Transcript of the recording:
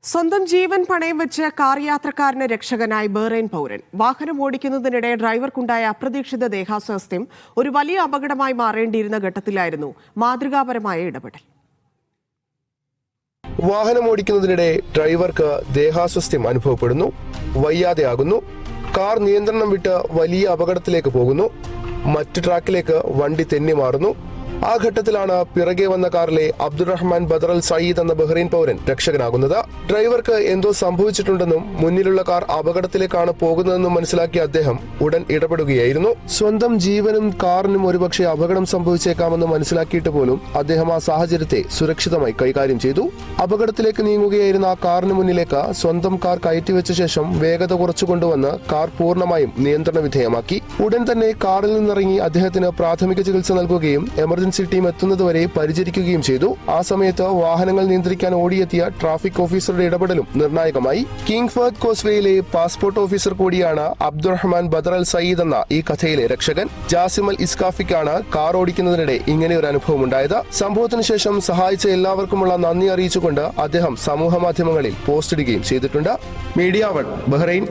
സ്വന്തം ജീവൻ പണയം വെച്ച് കാർ യാത്രക്കാരന് രക്ഷകനായി ബഹ്റൈൻ പൗരൻ. വാഹനം ഓടിക്കുന്നതിനിടെ ഡ്രൈവർക്കുണ്ടായ അപ്രതീക്ഷിത ദേഹാസ്വാസ്ഥ്യം ഒരു വലിയ അപകടമായി മാറേണ്ടിയിരുന്ന ഘട്ടത്തിലായിരുന്നു മാതൃകാപരമായ ഇടപെടൽ. വാഹനം ഓടിക്കുന്നതിനിടെ ഡ്രൈവർക്ക് ദേഹാസ്വാസ്ഥ്യം അനുഭവപ്പെടുന്നു, വയ്യാതെയാകുന്നു. കാർ നിയന്ത്രണം വിട്ട് വലിയ അപകടത്തിലേക്ക് പോകുന്നു. മറ്റു ട്രാക്കിലേക്ക് വണ്ടി തെന്നി മാറുന്നു. ആ ഘട്ടത്തിലാണ് പിറകെ വന്ന കാറിലെ അബ്ദുറഹ്മാൻ ബദർ അൽ സയ്യിദ് എന്ന ബഹ്റൈൻ പൗരൻ രക്ഷകനാകുന്നത്. ഡ്രൈവർക്ക് എന്തോ സംഭവിച്ചിട്ടുണ്ടെന്നും മുന്നിലുള്ള കാർ അപകടത്തിലേക്കാണ് പോകുന്നതെന്നും മനസ്സിലാക്കിയ അദ്ദേഹം ഉടൻ ഇടപെടുകയായിരുന്നു. സ്വന്തം ജീവനും കാറിനും ഒരുപക്ഷെ അപകടം സംഭവിച്ചേക്കാമെന്ന് മനസ്സിലാക്കിയിട്ട് പോലും അദ്ദേഹം ആ സാഹചര്യത്തെ സുരക്ഷിതമായി കൈകാര്യം ചെയ്തു. അപകടത്തിലേക്ക് നീങ്ങുകയായിരുന്ന ആ കാറിന് മുന്നിലേക്ക് സ്വന്തം കാർ കയറ്റിവെച്ച ശേഷം വേഗത കുറച്ചു കൊണ്ടുവന്ന് കാർ പൂർണ്ണമായും നിയന്ത്രണ വിധേയമാക്കി. ഉടൻ തന്നെ കാറിൽ നിന്നിറങ്ങി അദ്ദേഹത്തിന് പ്രാഥമിക ചികിത്സ നൽകുകയും എമർജൻസി ടീം എത്തുന്നതുവരെ പരിചരിക്കുകയും ചെയ്തു. ആ സമയത്ത് വാഹനങ്ങൾ നിയന്ത്രിക്കാൻ ഓടിയെത്തിയ ട്രാഫിക് ഓഫീസറുടെ ഇടപെടലും നിർണായകമായി. കിങ് ഫഹദ് കോസ്വേയിലെ പാസ്പോർട്ട് ഓഫീസർ കൂടിയാണ് അബ്ദുറഹ്മാൻ ബദർ അൽ സയ്യിദ് എന്ന ഈ കഥയിലെ രക്ഷകൻ. ജാസിം അൽ ഇസ്കാഫിക്കാണ് കാർ ഓടിക്കുന്നതിനിടെ ഇങ്ങനെ ഒരു അനുഭവം ഉണ്ടായത്. സംഭവത്തിന് ശേഷം സഹായിച്ച എല്ലാവർക്കുമുള്ള നന്ദി അറിയിച്ചുകൊണ്ട് അദ്ദേഹം സമൂഹ മാധ്യമങ്ങളിൽ പോസ്റ്റിടുകയും ചെയ്തിട്ടുണ്ട്. Media 1 Bahrain.